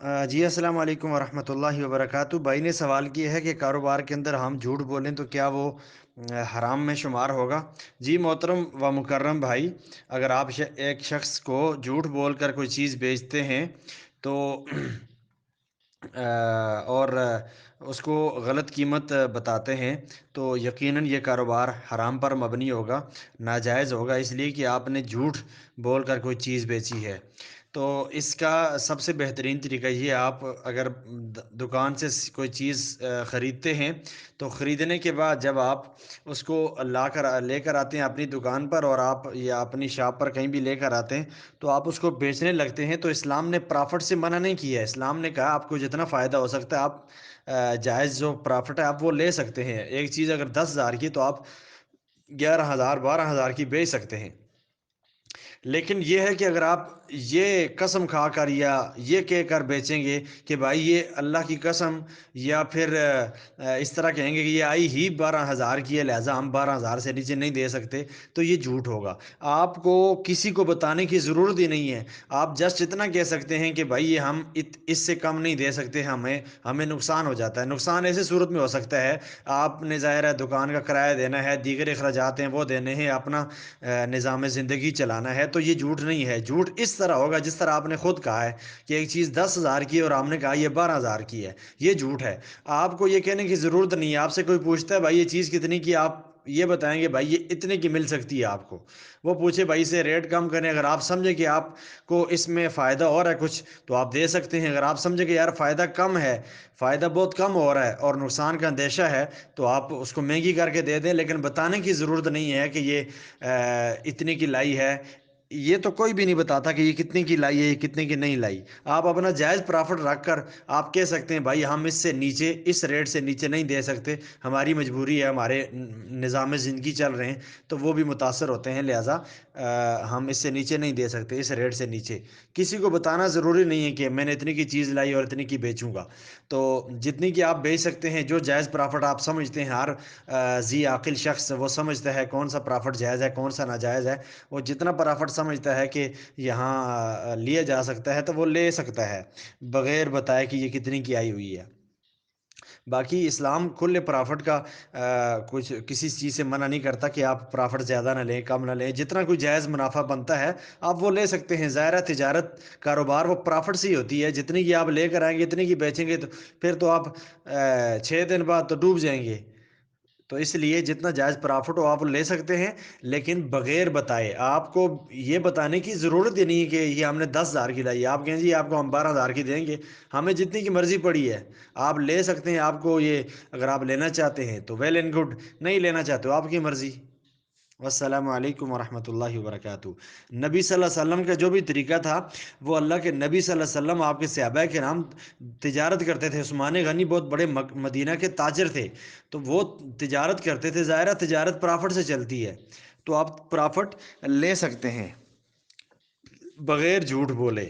جی السلام علیکم ورحمۃ اللہ وبرکاتہ۔ بھائی نے سوال کیا ہے کہ کاروبار کے اندر ہم جھوٹ بولیں تو کیا وہ حرام میں شمار ہوگا؟ جی محترم و مکرم بھائی، اگر آپ ایک شخص کو جھوٹ بول کر کوئی چیز بیچتے ہیں تو اور اس کو غلط قیمت بتاتے ہیں تو یقیناً یہ کاروبار حرام پر مبنی ہوگا، ناجائز ہوگا، اس لیے کہ آپ نے جھوٹ بول کر کوئی چیز بیچی ہے۔ تو اس کا سب سے بہترین طریقہ یہ، آپ اگر دکان سے کوئی چیز خریدتے ہیں تو خریدنے کے بعد جب آپ اس کو لے کر آتے ہیں اپنی دکان پر، اور آپ یا اپنی شاپ پر کہیں بھی لے کر آتے ہیں تو آپ اس کو بیچنے لگتے ہیں، تو اسلام نے پرافٹ سے منع نہیں کیا ہے۔ اسلام نے کہا آپ کو جتنا فائدہ ہو سکتا ہے آپ جائز جو پرافٹ ہے آپ وہ لے سکتے ہیں۔ ایک چیز اگر 10,000 کی تو آپ 11,000 12,000 کی بیچ سکتے ہیں۔ لیکن یہ ہے کہ اگر آپ یہ قسم کھا کر یا یہ کہہ کر بیچیں گے کہ بھائی یہ اللہ کی قسم، یا پھر اس طرح کہیں گے کہ یہ آئی ہی 12,000 کی ہے لہٰذا ہم 12,000 سے نیچے نہیں دے سکتے، تو یہ جھوٹ ہوگا۔ آپ کو کسی کو بتانے کی ضرورت ہی نہیں ہے، آپ جسٹ اتنا کہہ سکتے ہیں کہ بھائی یہ ہم اس سے کم نہیں دے سکتے، ہمیں نقصان ہو جاتا ہے۔ نقصان ایسے صورت میں ہو سکتا ہے، آپ نے ظاہر ہے دکان کا کرایہ دینا ہے، دیگر اخراجات ہیں وہ دینے ہیں، اپنا نظام زندگی چلانا ہے، تو یہ جھوٹ نہیں ہے۔ جھوٹ اس طرح ہوگا جس طرح آپ نے خود کہا ہے کہ ایک چیز 10,000 کی ہے اور آپ نے کہا یہ 12,000 کی ہے، یہ جھوٹ ہے۔ آپ کو یہ کہنے کی ضرورت نہیں ہے، آپ سے کوئی پوچھتا ہے بھائی یہ چیز کتنی کی، آپ یہ بتائیں گے بھائی یہ اتنے کی مل سکتی ہے آپ کو، وہ پوچھے بھائی سے ریٹ کم کریں، اگر آپ سمجھیں کہ آپ کو اس میں فائدہ ہو رہا ہے کچھ تو آپ دے سکتے ہیں، اگر آپ سمجھیں کہ یار فائدہ کم ہے، فائدہ بہت کم ہو رہا ہے اور نقصان کا اندیشہ ہے، تو آپ اس کو مہنگی کر کے دے دیں، لیکن بتانے کی ضرورت نہیں ہے کہ یہ اتنی کی لائی ہے۔ یہ تو کوئی بھی نہیں بتاتا کہ یہ کتنے کی لائی ہے، یہ کتنے کی نہیں لائی۔ آپ اپنا جائز پرافٹ رکھ کر آپ کہہ سکتے ہیں بھائی ہم اس سے نیچے، اس ریٹ سے نیچے نہیں دے سکتے، ہماری مجبوری ہے، ہمارے نظام زندگی چل رہے ہیں تو وہ بھی متاثر ہوتے ہیں، لہٰذا ہم اس سے نیچے نہیں دے سکتے، اس ریٹ سے نیچے۔ کسی کو بتانا ضروری نہیں ہے کہ میں نے اتنی کی چیز لائی اور اتنی کی بیچوں گا۔ تو جتنی کی آپ بیچ سکتے ہیں، جو جائز پرافٹ آپ سمجھتے ہیں، ہر ذی عاقل شخص وہ سمجھتا ہے کون سا پرافٹ جائز ہے کون سا ناجائز ہے، وہ جتنا پرافٹ سمجھتا ہے کہ یہاں لیا جا سکتا ہے تو وہ لے سکتا ہے، بغیر بتائے کہ یہ کتنی کی آئی ہوئی ہے۔ باقی اسلام کل پرافٹ کا کچھ کسی چیز سے منع نہیں کرتا کہ آپ پرافٹ زیادہ نہ لیں کم نہ لیں، جتنا کوئی جائز منافع بنتا ہے آپ وہ لے سکتے ہیں۔ ظاہر ہے تجارت کاروبار وہ پرافٹ سے ہی ہوتی ہے، جتنی کی آپ لے کر آئیں گے اتنی کی بیچیں گے تو پھر تو آپ 6 دن بعد تو ڈوب جائیں گے۔ تو اس لیے جتنا جائز پرافٹ ہو آپ لے سکتے ہیں، لیکن بغیر بتائے۔ آپ کو یہ بتانے کی ضرورت ہی نہیں ہے کہ یہ ہم نے 10,000 کی لائی ہے، آپ کہیں جی آپ کو ہم 12,000 کی دیں گے، ہمیں جتنی کی مرضی پڑی ہے آپ لے سکتے ہیں۔ آپ کو یہ اگر آپ لینا چاہتے ہیں تو ویل اینڈ گڈ، نہیں لینا چاہتے ہو آپ کی مرضی۔ والسلام علیکم ورحمۃ اللہ وبرکاتہ۔ نبی صلی اللہ علیہ وسلم کا جو بھی طریقہ تھا، وہ اللہ کے نبی صلی اللہ علیہ وسلم، آپ کے صحابہ کے نام تجارت کرتے تھے۔ عثمان غنی بہت بڑے مدینہ کے تاجر تھے، تو وہ تجارت کرتے تھے، ظاہرہ تجارت پرافٹ سے چلتی ہے، تو آپ پرافٹ لے سکتے ہیں بغیر جھوٹ بولے۔